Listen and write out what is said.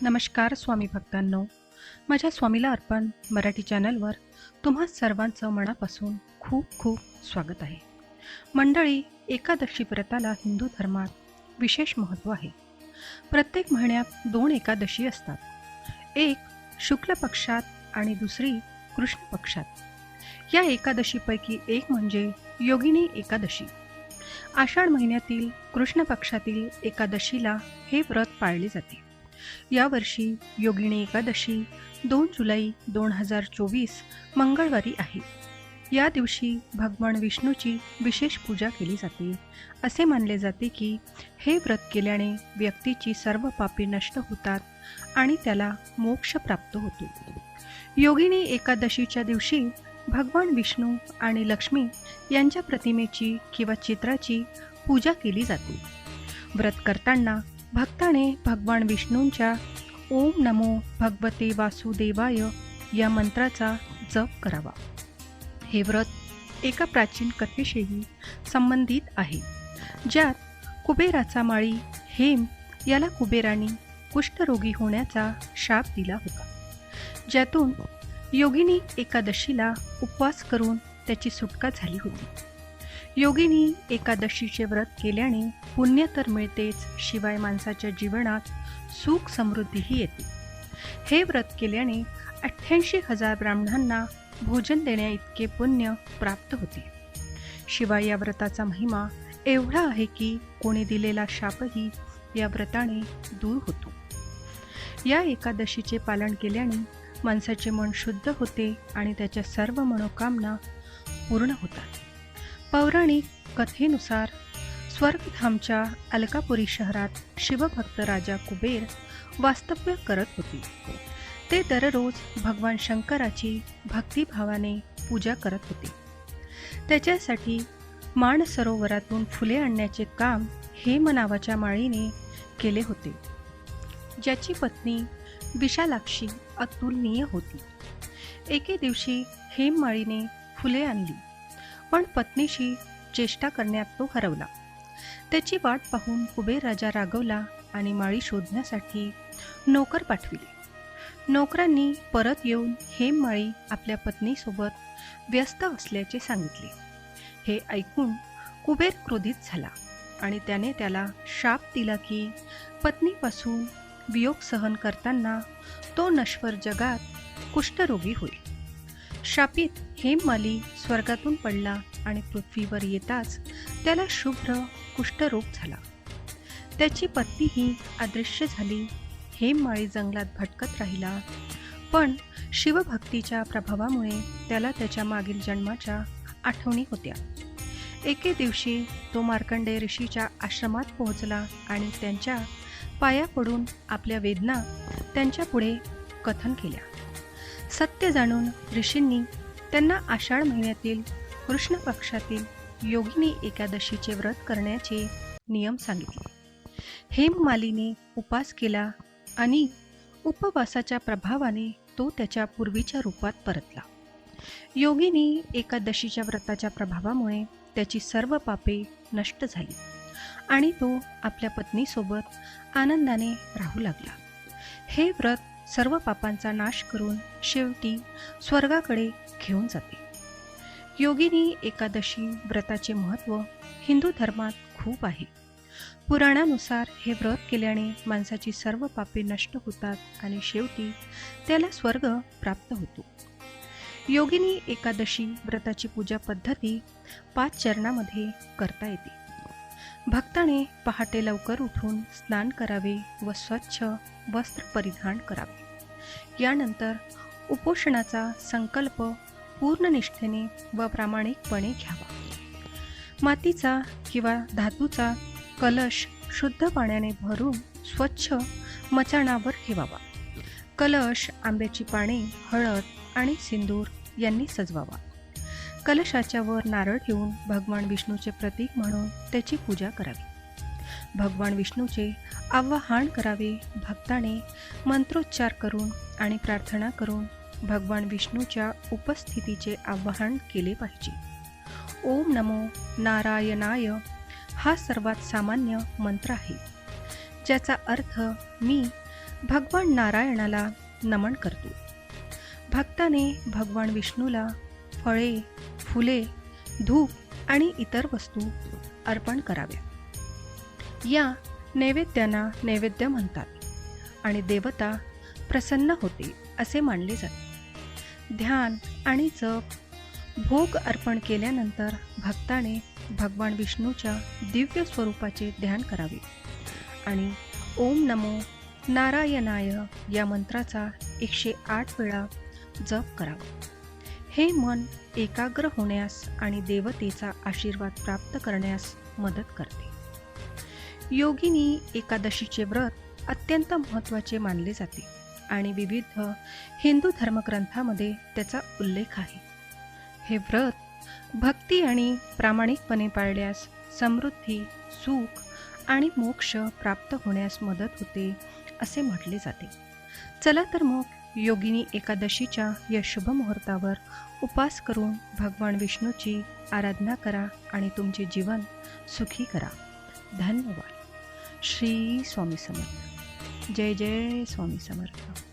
नमस्कार स्वामी भक्तांनो, माझ्या स्वामीला अर्पण मराठी चॅनलवर तुम्हा सर्वांचं मनापासून खूप खूप स्वागत आहे. मंडळी, एकादशी व्रताला हिंदू धर्मात विशेष महत्त्व आहे. प्रत्येक महिन्यात 2 एकादशी असतात. एक शुक्ल पक्षात आणि दुसरी कृष्ण पक्षात. या एकादशीपैकी एक म्हणजे योगिनी एकादशी. आषाढ महिन्यातील कृष्ण पक्षातील एकादशीला हे व्रत पाळले जाते. यावर्षी योगिनी एकादशी 2 जुलै 2024 मंगळवारी आहे. या दिवशी भगवान विष्णूची विशेष पूजा केली जाते. असे मानले जाते की हे व्रत केल्याने व्यक्तीची सर्व पापे नष्ट होतात आणि त्याला मोक्ष प्राप्त होतो. योगिनी एकादशीच्या दिवशी भगवान विष्णू आणि लक्ष्मी यांच्या प्रतिमेची किंवा चित्राची पूजा केली जाते. व्रत करताना भक्ताने भगवान विष्णूंच्या ओम नमो भगवते वासुदेवाय या मंत्राचा जप करावा. हे व्रत एका प्राचीन कथेशीही संबंधित आहे, ज्यात कुबेराचा माळी हेम याला कुबेराने कुष्ठरोगी होण्याचा शाप दिला होता, ज्यातून योगिनी एकादशीला उपवास करून त्याची सुटका झाली होती. योगिनी एकादशीचे व्रत केल्याने पुण्य तर मिळतेच, शिवाय माणसाच्या जीवनात सुख समृद्धीही येते. हे व्रत केल्याने 88,000 ब्राह्मणांना भोजन देण्या इतके पुण्य प्राप्त होते. शिवाय या व्रताचा महिमा एवढा आहे की कोणी दिलेला शापही या व्रताने दूर होतो. या एकादशीचे पालन केल्याने माणसाचे मन शुद्ध होते आणि त्याच्या सर्व मनोकामना पूर्ण होतात. पौराणिक कथेनुसार स्वर्गधामच्या अलकापुरी शहरात शिवभक्त राजा कुबेर वास्तव्य करत होते. ते दररोज भगवान शंकराची भक्तिभावाने पूजा करत होते. त्याच्यासाठी मानसरोवरातून फुले आणण्याचे काम हेम नावाच्या माळीने केले होते, ज्याची पत्नी विशालाक्षी अतुलनीय होती. एके दिवशी हेम माळीने फुले आणली, पण पत्नीशी चेष्टा करण्यात तो हरवला. त्याची वाट पाहून कुबेर राजा रागवला आणि माळी शोधण्यासाठी नोकर पाठविले. नोकरांनी परत येऊन हेम माळी आपल्या पत्नीसोबत व्यस्त असल्याचे सांगितले. हे ऐकून कुबेर क्रोधित झाला आणि त्याने त्याला शाप दिला की पत्नीपासून वियोग सहन करताना तो नश्वर जगात कुष्ठरोगी होईल. शापित हेममाली स्वर्गातून पडला आणि पृथ्वीवर येताच त्याला शुभ्र कुष्ठरोग झाला. त्याची पत्नीही अदृश्य झाली. हेममाळी जंगलात भटकत राहिला, पण शिवभक्तीच्या प्रभावामुळे त्याला त्याच्या मागील जन्माच्या आठवणी होत्या. एके दिवशी तो मार्कंडेय ऋषीच्या आश्रमात पोहोचला आणि त्यांच्या पाया पडून आपल्या वेदना त्यांच्या पुढे कथन केल्या. सत्य जाणून ऋषींनी त्यांना आषाढ महिन्यातील कृष्ण पक्षातील योगिनी एकादशीचे व्रत करण्याचे नियम सांगितले. हेममालीने उपास केला आणि उपवासाच्या प्रभावाने तो त्याच्या पूर्वीच्या रूपात परतला. योगिनी एकादशीच्या व्रताच्या प्रभावामुळे त्याची सर्व पापे नष्ट झाली आणि तो आपल्या पत्नीसोबत आनंदाने राहू लागला. हे व्रत सर्व पापांचा नाश करून शेवटी स्वर्गाकडे घेऊन जाते. योगिनी एकादशी व्रताचे महत्त्व हिंदू धर्मात खूप आहे. पुराणानुसार हे व्रत केल्याने माणसाची सर्व पापे नष्ट होतात आणि शेवटी त्याला स्वर्ग प्राप्त होतो. योगिनी एकादशी व्रताची पूजा पद्धती 5 चरणामध्ये करता येते. भक्ताने पहाटे लवकर उठून स्नान करावे व स्वच्छ वस्त्र परिधान करावे. यानंतर उपोषणाचा संकल्प पूर्ण निष्ठेने व प्रामाणिकपणे घ्यावा. मातीचा किंवा धातूचा कलश शुद्ध पाण्याने भरून स्वच्छ मचाणावर ठेवावा. कलश आंब्याची पाने, हळद आणि सिंदूर यांनी सजवावा. कलशाच्या वर नारळ ठेवून भगवान विष्णूचे प्रतीक म्हणून त्याची पूजा करावी. भगवान विष्णूचे आवाहन करावे. भक्ताने मंत्रोच्चार करून आणि प्रार्थना करून भगवान विष्णूच्या उपस्थितीचे आवाहन केले पाहिजे. ओम नमो नारायणाय हा सर्वात सामान्य मंत्र आहे, ज्याचा अर्थ मी भगवान नारायणाला नमन करतो. भक्ताने भगवान विष्णूला फळे, फुले, धूप आणि इतर वस्तू अर्पण कराव्या. या नैवेद्यांना नैवेद्य म्हणतात आणि देवता प्रसन्न होते असे मानले जाते. ध्यान आणि जप भोग अर्पण केल्यानंतर भक्ताने भगवान विष्णूच्या दिव्य स्वरूपाचे ध्यान करावे आणि ओम नमो नारायणाय या मंत्राचा 108 वेळा जप करावा. हे मन एकाग्र होण्यास आणि देवतेचा आशीर्वाद प्राप्त करण्यास मदत करते. योगिनी एकादशीचे व्रत अत्यंत महत्त्वाचे मानले जाते आणि विविध हिंदू धर्मग्रंथामध्ये त्याचा उल्लेख आहे. हे व्रत भक्ती आणि प्रामाणिकपणे पाळल्यास समृद्धी, सुख आणि मोक्ष प्राप्त होण्यास मदत होते असे म्हटले जाते. चला तर मग योगिनी एकादशीच्या या शुभ मुहूर्तावर उपास करून भगवान विष्णूची आराधना करा आणि तुमचे जीवन सुखी करा. धन्यवाद. श्री स्वामी समर्थ. जय जय स्वामी समर्थ.